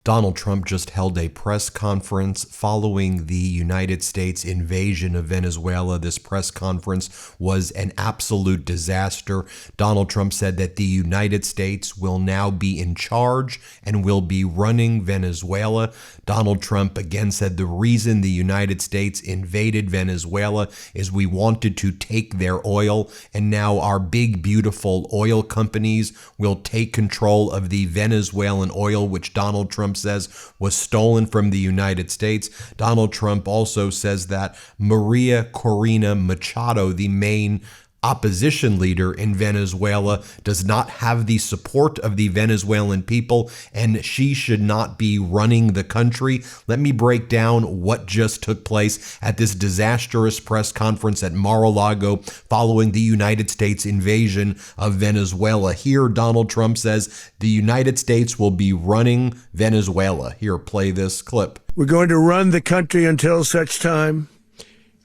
Donald Trump just held a press conference following the United States invasion of Venezuela. This press conference was an absolute disaster. Donald Trump said that the United States will now be in charge and will be running Venezuela. Donald Trump again said the reason the United States invaded Venezuela is we wanted to take their oil, and now our big, beautiful oil companies will take control of the Venezuelan oil, which Donald Trump says was stolen from the United States. Donald Trump also says that Maria Corina Machado, the main opposition leader in Venezuela, does not have the support of the Venezuelan people, and she should not be running the country. Let me break down what just took place at this disastrous press conference at Mar-a-Lago following the United States invasion of Venezuela. Here, Donald Trump says the United States will be running Venezuela. Here, play this clip. We're going to run the country until such time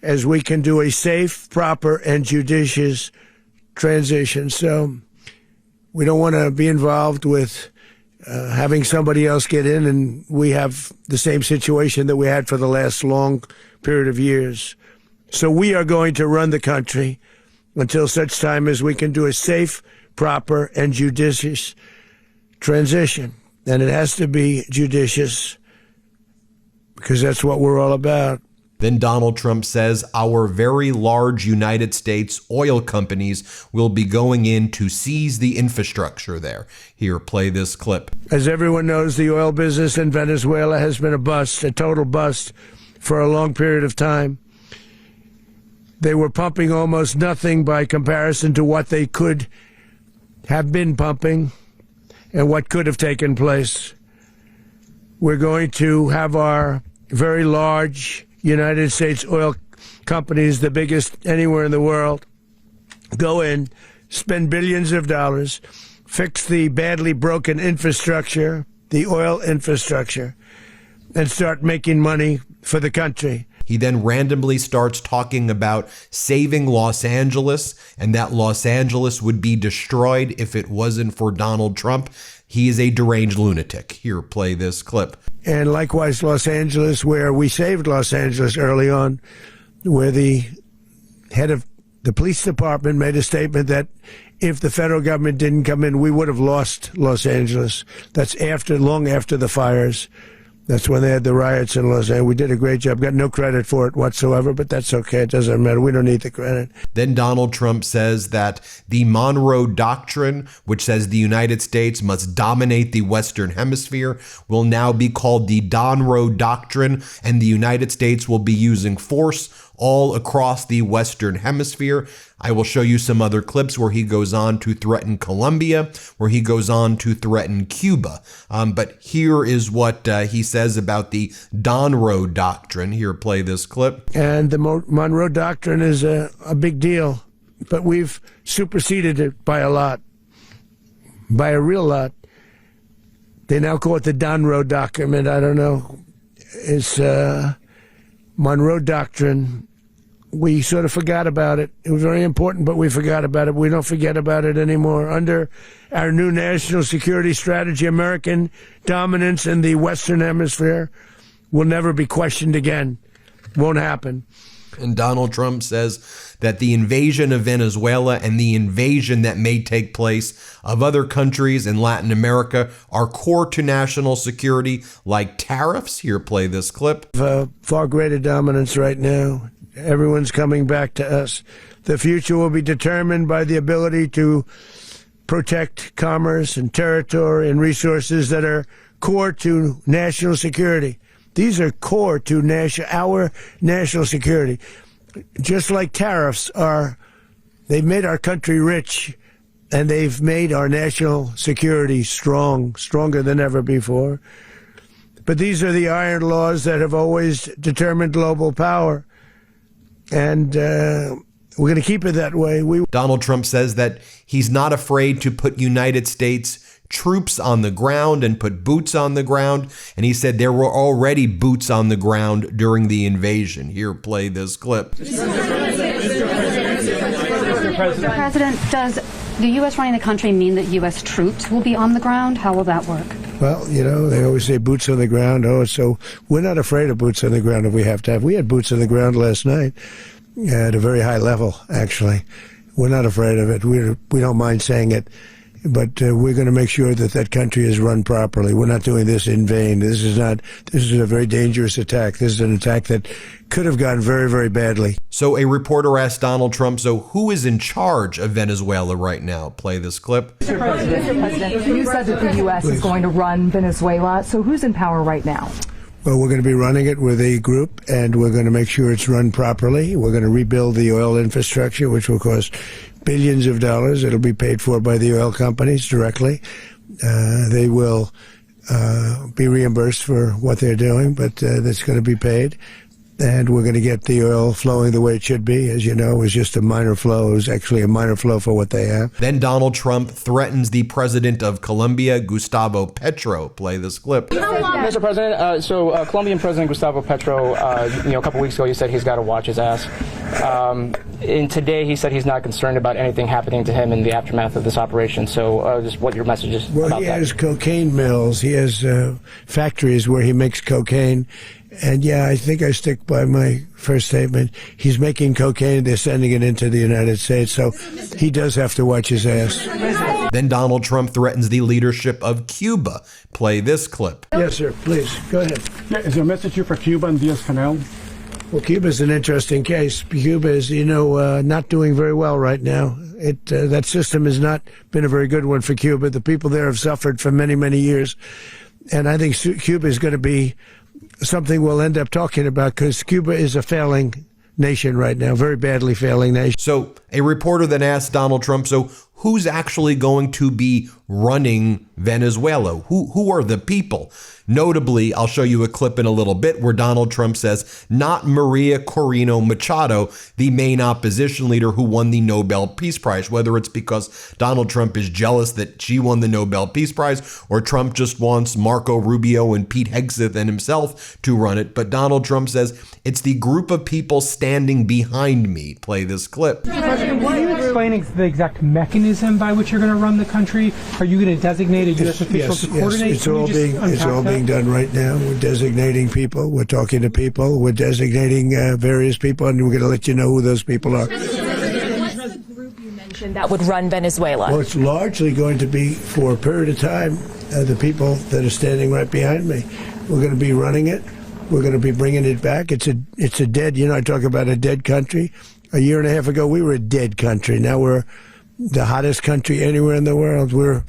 as we can do a safe, proper, and judicious transition. So we don't want to be involved with having somebody else get in, and we have the same situation that we had for the last long period of years. So we are going to run the country until such time as we can do a safe, proper, and judicious transition. And it has to be judicious because that's what we're all about. Then Donald Trump says our very large United States oil companies will be going in to seize the infrastructure there. Here, play this clip. As everyone knows, the oil business in Venezuela has been a bust, a total bust, for a long period of time. They were pumping almost nothing by comparison to what they could have been pumping and what could have taken place. We're going to have our very large United States oil companies, the biggest anywhere in the world, go in, spend billions of dollars, fix the badly broken infrastructure, the oil infrastructure, and start making money for the country. He then randomly starts talking about saving Los Angeles, and that Los Angeles would be destroyed if it wasn't for Donald Trump. He is a deranged lunatic. Here, play this clip. And likewise, Los Angeles, where we saved Los Angeles early on, where the head of the police department made a statement that if the federal government didn't come in, we would have lost Los Angeles. That's long after the fires. That's when they had the riots in Los Angeles. We did a great job. Got no credit for it whatsoever, but that's okay. It doesn't matter. We don't need the credit. Then Donald Trump says that the Monroe Doctrine, which says the United States must dominate the Western Hemisphere, will now be called the Donroe Doctrine, and the United States will be using force all across the Western Hemisphere. I will show you some other clips where he goes on to threaten Colombia, where he goes on to threaten Cuba. But here is what he says about the Donroe Doctrine. Here, play this clip. And the Monroe Doctrine is a big deal, but we've superseded it by a lot, by a real lot. They now call it the Donroe Document. I don't know. It's Monroe Doctrine. We sort of forgot about it. It was very important, but we forgot about it. We don't forget about it anymore. Under our new national security strategy, American dominance in the Western Hemisphere will never be questioned again. Won't happen. And Donald Trump says that the invasion of Venezuela and the invasion that may take place of other countries in Latin America are core to national security, like tariffs. Here, play this clip. Far greater dominance right now. Everyone's coming back to us. The future will be determined by the ability to protect commerce and territory and resources that are core to national security. These are core to our national security. Just like tariffs they've made our country rich, and they've made our national security stronger than ever before. But these are the iron laws that have always determined global power. And we're going to keep it that way. Donald Trump says that he's not afraid to put United States troops on the ground and put boots on the ground. And he said there were already boots on the ground during the invasion. Here, play this clip. Mr. President, does the U.S. running the country mean that U.S. troops will be on the ground? How will that work? Well, you know, they always say boots on the ground. Oh, so we're not afraid of boots on the ground if we have to have. We had boots on the ground last night at a very high level, actually. We're not afraid of it. We don't mind saying it. But we're going to make sure that that country is run properly. We're not doing this in vain. This is a very dangerous attack. This is an attack that could have gone very, very badly. So a reporter asked Donald Trump, so who is in charge of Venezuela right now? Play this clip. Mr. President, you said that the U.S. is going to run Venezuela. So who's in power right now? Well, we're going to be running it with a group, and we're going to make sure it's run properly. We're going to rebuild the oil infrastructure, which will cost billions of dollars. It'll be paid for by the oil companies directly. They will be reimbursed for what they're doing, but that's going to be paid. And we're going to get the oil flowing the way it should be. As you know, it was just a minor flow. It was actually a minor flow for what they have. Then Donald Trump threatens the president of Colombia, Gustavo Petro. Play this clip. Mr. President, Colombian President Gustavo Petro, a couple weeks ago, you said he's got to watch his ass. And today he said he's not concerned about anything happening to him in the aftermath of this operation. So just what your message is about that. Well, he has cocaine mills. He has factories where he makes cocaine. And yeah, I think I stick by my first statement. He's making cocaine. They're sending it into the United States. So he does have to watch his ass. Then Donald Trump threatens the leadership of Cuba. Play this clip. Yes, sir. Please, go ahead. Yeah, is there a message here for Cuba and Diaz-Canel? Well, Cuba's an interesting case. Cuba is, not doing very well right now. That system has not been a very good one for Cuba. The people there have suffered for many, many years. And I think Cuba is going to be something we'll end up talking about because Cuba is a failing nation right now, very badly failing nation. So a reporter then asked Donald Trump, so who's actually going to be running Venezuela? Who are the people? Notably, I'll show you a clip in a little bit where Donald Trump says, not Maria Corina Machado, the main opposition leader who won the Nobel Peace Prize, whether it's because Donald Trump is jealous that she won the Nobel Peace Prize or Trump just wants Marco Rubio and Pete Hegseth and himself to run it. But Donald Trump says, it's the group of people standing behind me. Play this clip. President, will you explain the exact mechanism by which you're going to run the country? Are you going to designate a U.S. official to coordinate? Yes, it's all being done right now. We're designating people. We're talking to people. We're designating various people, and we're going to let you know who those people are. What's the group you mentioned that would run Venezuela? Well, it's largely going to be, for a period of time, the people that are standing right behind me. We're going to be running it. We're going to be bringing it back. It's a dead, I talk about a dead country. A year and a half ago, we were a dead country. Now we're the hottest country anywhere in the world. We're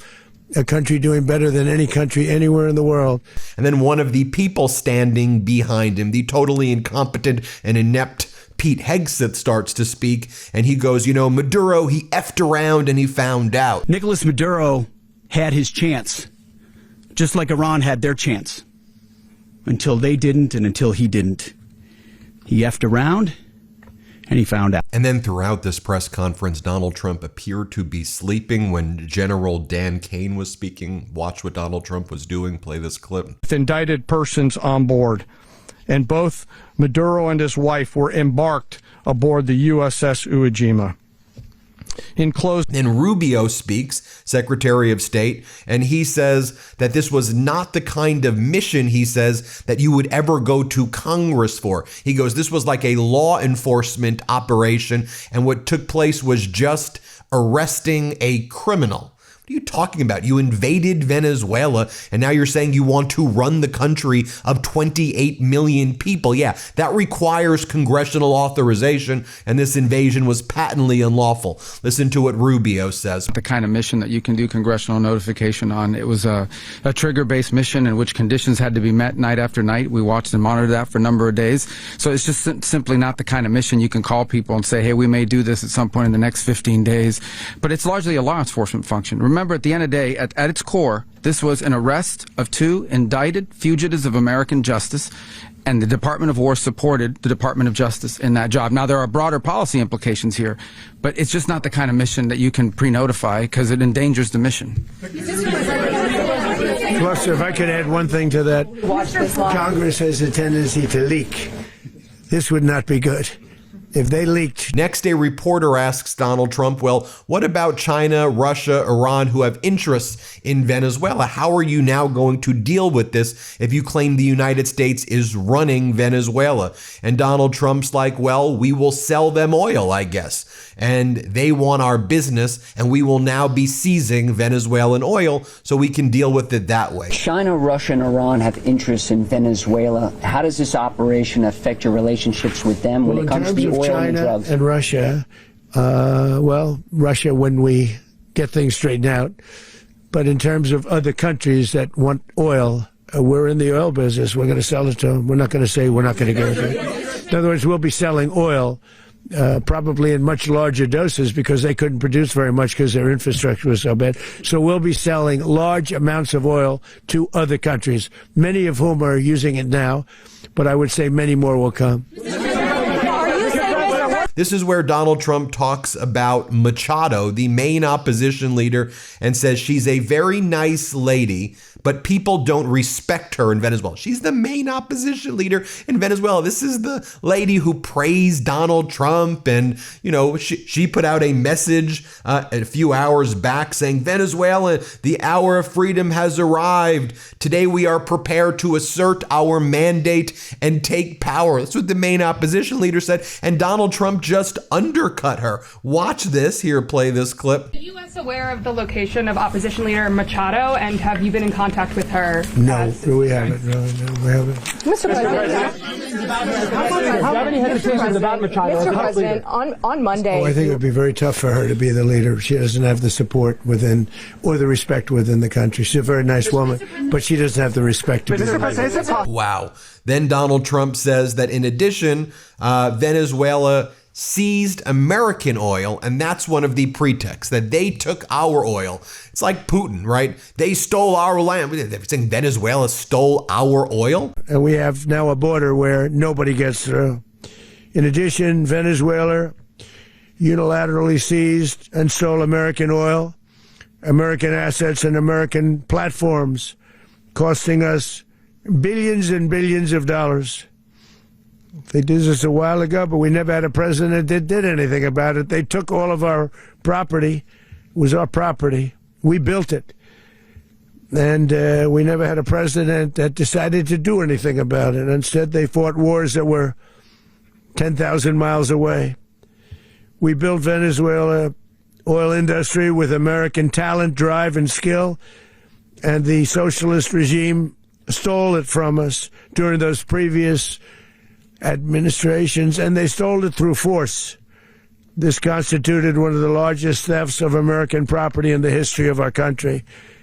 a country doing better than any country anywhere in the world. And then one of the people standing behind him, the totally incompetent and inept Pete Hegseth, starts to speak, and he goes, Maduro, he effed around and he found out. Nicolas Maduro had his chance, just like Iran had their chance, until they didn't and until he didn't. He effed around and he found out. And then throughout this press conference, Donald Trump appeared to be sleeping when General Dan Kane was speaking. Watch what Donald Trump was doing. Play this clip. With indicted persons on board, and both Maduro and his wife were embarked aboard the USS Iwo Jima. In closing, then Rubio speaks, Secretary of State, and he says that this was not the kind of mission, he says, that you would ever go to Congress for. He goes, this was like a law enforcement operation, and what took place was just arresting a criminal. What are you talking about? You invaded Venezuela, and now you're saying you want to run the country of 28 million people. Yeah, that requires congressional authorization, and this invasion was patently unlawful. Listen to what Rubio says. The kind of mission that you can do congressional notification on. It was a trigger-based mission in which conditions had to be met night after night. We watched and monitored that for a number of days. So it's just simply not the kind of mission you can call people and say, hey, we may do this at some point in the next 15 days. But it's largely a law enforcement function. Remember, at the end of the day, at its core, this was an arrest of 2 indicted fugitives of American justice, and the Department of War supported the Department of Justice in that job. Now, there are broader policy implications here, but it's just not the kind of mission that you can pre-notify because it endangers the mission. Plus, if I could add one thing to that, Congress has a tendency to leak. This would not be good. If they leaked. Next, a reporter asks Donald Trump, well, what about China, Russia, Iran, who have interests in Venezuela? How are you now going to deal with this if you claim the United States is running Venezuela? And Donald Trump's like, well, we will sell them oil, I guess. And they want our business, and we will now be seizing Venezuelan oil so we can deal with it that way. China, Russia, and Iran have interests in Venezuela. How does this operation affect your relationships with them when it comes to the oil and drugs? And Russia, Russia when we get things straightened out. But in terms of other countries that want oil, we're in the oil business. We're going to sell it to them. We're not going to say we're not going to give it. In other words, we'll be selling oil probably in much larger doses because they couldn't produce very much because their infrastructure was so bad. So we'll be selling large amounts of oil to other countries, many of whom are using it now, but I would say many more will come. This is where Donald Trump talks about Machado, the main opposition leader, and says she's a very nice lady, but people don't respect her in Venezuela. She's the main opposition leader in Venezuela. This is the lady who praised Donald Trump. And, you know, she put out a message a few hours back saying, Venezuela, the hour of freedom has arrived. Today we are prepared to assert our mandate and take power. That's what the main opposition leader said. And Donald Trump just undercut her. Watch this. Here, play this clip. Are the U.S. aware of the location of opposition leader Machado, and have you been in contact with her? No, we haven't. No, we haven't. Mr. President, Mr. President, on Monday. I think it would be very tough for her to be the leader. She doesn't have the support within or the respect within the country. She's a very nice woman, but she doesn't have the respect to be the leader. Wow. Then Donald Trump says that in addition, Venezuela seized American oil, and that's one of the pretexts, that they took our oil. It's like Putin, right? They stole our land. They're saying Venezuela stole our oil? And we have now a border where nobody gets through. In addition, Venezuela unilaterally seized and stole American oil, American assets, and American platforms, costing us billions and billions of dollars. They did this a while ago, but we never had a president that did anything about it. They took all of our property. It was our property. We built it. And we never had a president that decided to do anything about it. Instead, they fought wars that were 10,000 miles away. We built Venezuela oil industry with American talent, drive, and skill. And the socialist regime stole it from us during those previous administrations, and they stole it through force. This constituted one of the largest thefts of American property in the history of our country.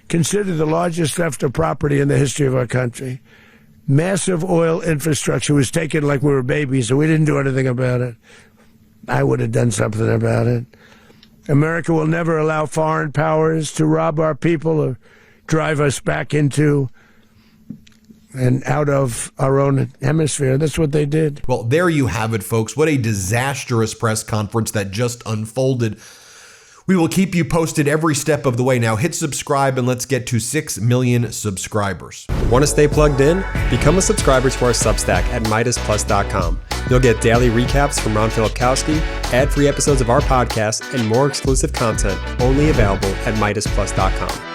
Considered the largest theft of property in the history of our country. Massive oil infrastructure was taken like we were babies, and we didn't do anything about it. I would have done something about it. America will never allow foreign powers to rob our people or drive us back into and out of our own hemisphere. That's what they did. Well, there you have it, folks. What a disastrous press conference that just unfolded. We will keep you posted every step of the way. Now hit subscribe and let's get to 6 million subscribers. Want to stay plugged in? Become a subscriber to our Substack at MeidasPlus.com. You'll get daily recaps from Ron Filipkowski, ad-free episodes of our podcast, and more exclusive content only available at MeidasPlus.com.